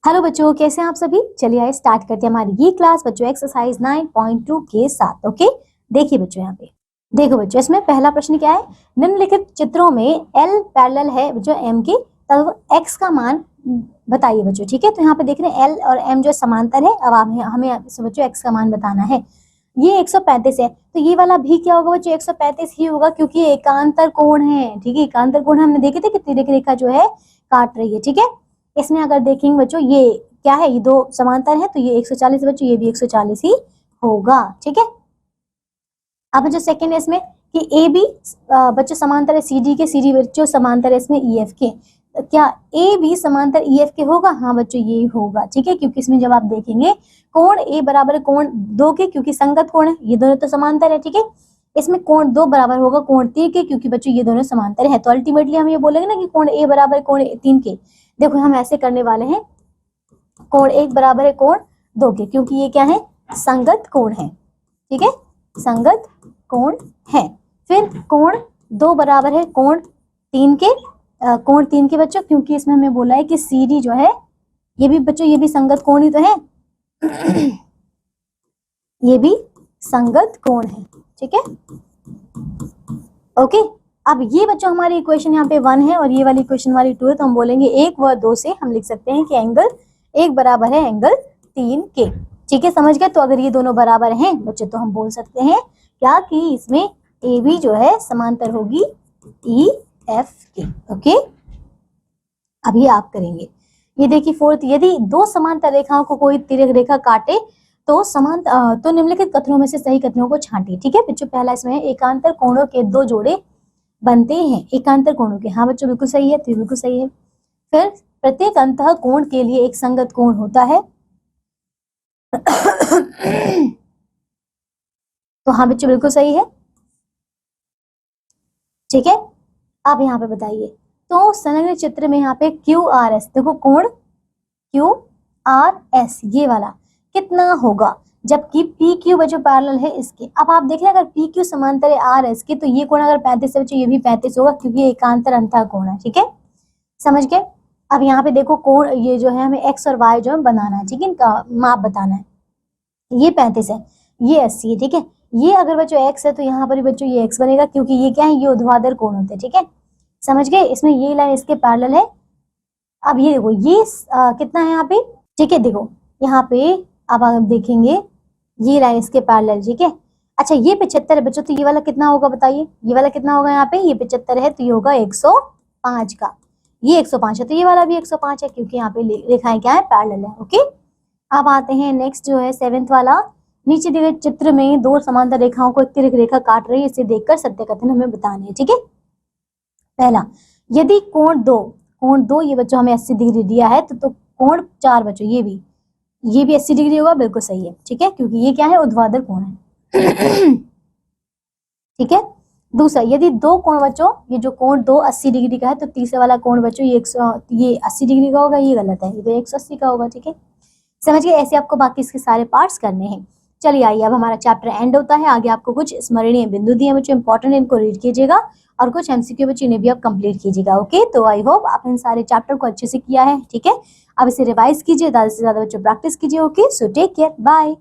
Hello बच्चों, कैसे हैं आप सभी। चलिए आइए स्टार्ट करते हैं हमारी ये क्लास बच्चों एक्सरसाइज 9.2 के साथ। ओके, देखिए बच्चों यहाँ पे देखो बच्चों, इसमें पहला प्रश्न क्या है। निम्नलिखित चित्रों में एल पैरेलल है बच्चों एम के, तब एक्स का मान बताइए बच्चों। ठीक है, तो यहाँ पे देख रहे हैं एल और एम जो समांतर है। अब हमें बच्चों एक्स का मान बताना है। ये 135 है, तो ये वाला भी क्या होगा बच्चों, 135 ही होगा क्योंकि एकांतर कोण है। ठीक है, एकांतर कोण हमने देखे थे कितनी रेखा जो है काट रही है। ठीक है, इसमें अगर देखेंगे बच्चों ये क्या है, ये दो समांतर है तो ये 140 बच्चों, ये भी 140 ही होगा। ठीक है, अब जो सेकंड है इसमें कि ए बी बच्चों समांतर है सी डी के, सी डी बच्चों समांतर है इसमें ई एफ के। क्या ए बी समांतर ई एफ के होगा? हाँ बच्चों ये होगा। ठीक है, क्योंकि इसमें जब आप देखेंगे कोण ए बराबर कोण दो के, क्योंकि संगत कोण है, ये दोनों तो समांतर है। ठीक है, इसमें कोण दो बराबर होगा कोण तीन के, क्योंकि बच्चों ये दोनों समांतर है। तो अल्टीमेटली हम ये बोलेंगे ना कि कोण ए बराबर कोण तीन के। देखो हम ऐसे करने वाले हैं, कोण एक बराबर है कोण दो के, क्योंकि ये क्या है, संगत कोण है। ठीक है, संगत कोण है। फिर कोण दो बराबर है कोण तीन के, कोण तीन के बच्चों, क्योंकि इसमें हमें बोला है कि सी डी जो है ये भी बच्चों, ये भी संगत कोण ही तो है ये भी संगत कोण है। ठीक है, ओके। अब ये बच्चों हमारी इक्वेशन यहाँ पे 1 है और ये वाली इक्वेशन हमारी 2 है, तो हम बोलेंगे 1 व 2 से हम लिख सकते हैं कि एंगल एक बराबर है एंगल 3 के। ठीक है, समझ गए। तो अगर ये दोनों बराबर हैं बच्चों तो हम बोल सकते हैं क्या कि इसमें ए बी जो है समांतर होगी ई एफ के। ओके, अब ये आप करेंगे। ये देखिए फोर्थ, यदि दो समांतर रेखाओं को कोई तिर्यक रेखा काटे तो तो निम्नलिखित कथनों में से सही कथनों को छांटिए। ठीक है बच्चों, पहला इसमें एकांतर कोणों के दो जोड़े बनते हैं, एकांतर कोणों के। हाँ बच्चों बिल्कुल सही है, तो बिल्कुल सही है। फिर प्रत्येक अंतः कोण के लिए एक संगत कोण होता है तो हाँ बच्चों बिल्कुल सही है। ठीक है, अब यहाँ पे बताइए तो संलग्न चित्र में यहाँ पे क्यू आर एस, देखो कोण क्यू आर एस ये वाला कितना होगा, जबकि पी क्यू बच्चों पैरेलल है इसके। अब आप देख रहे हैं अगर पी क्यू समांतर है आर एस के, तो ये कोण अगर 35 है बच्चों, ये भी 35 होगा क्योंकि ये एकांतर अंतः कोण है। ठीक है, समझ गए। अब यहाँ पे देखो कोण ये जो है हमें एक्स और वाई जो है बनाना है। ठीक है, इनका माप बताना है। ये 35 है, ये 80 है। ठीक है, ये अगर बच्चों एक्स है तो यहाँ पर बच्चों ये एक्स बनेगा, क्योंकि ये क्या है, ये ऊर्ध्वाधर कोण होते हैं। ठीक है, समझ गए। इसमें ये लाइन इसके पैरेलल है। अब ये देखो ये कितना है यहाँ पे। ठीक है, देखो यहाँ पे अब आप देखेंगे ये लाइन इसके पैरेलल। ठीक है, अच्छा ये 75 है बच्चों, तो ये वाला कितना होगा बताइए, ये वाला कितना होगा यहाँ पे, ये 75 है तो ये होगा 105 का। ये 105 है तो ये वाला भी 105 है, क्योंकि यहाँ पे रेखाएं क्या है, पैरेलल है। ओके, अब आते हैं नेक्स्ट जो है 7th वाला। नीचे दिए गए चित्र में दो समांतर रेखाओं को एक तिर्यक रेखा काट रही है, इसे देखकर सत्य कथन हमें बताने हैं। ठीक है, पहला, यदि कोण दो ये बच्चों हमें 80 डिग्री दिया है तो कोण 4 बच्चों ये भी 80 डिग्री होगा। बिल्कुल सही है। ठीक है, क्योंकि ये क्या है, ऊर्ध्वाधर कोण है ठीक है, दूसरा, यदि दो कोण बच्चों, ये जो कोण दो 80 डिग्री का है, तो तीसरे वाला कोण बच्चों ये 80 डिग्री का होगा, ये गलत है, ये तो 180 का होगा। ठीक है, समझ गए। ऐसे आपको बाकी इसके सारे पार्ट्स करने हैं। चलिए आइए, अब हमारा चैप्टर एंड होता है। आगे आपको कुछ स्मरणीय बिंदु दिए बच्चों, इंपॉर्टेंट, इनको रीड कीजिएगा और कुछ एमसीक्यू बच्चों इन्हें भी आप कंप्लीट कीजिएगा। ओके, तो आई होप आप इन सारे चैप्टर को अच्छे से किया है। ठीक है, अब इसे रिवाइज कीजिए, ज्यादा से ज्यादा बच्चों प्रैक्टिस कीजिए। Okay, so take care, bye.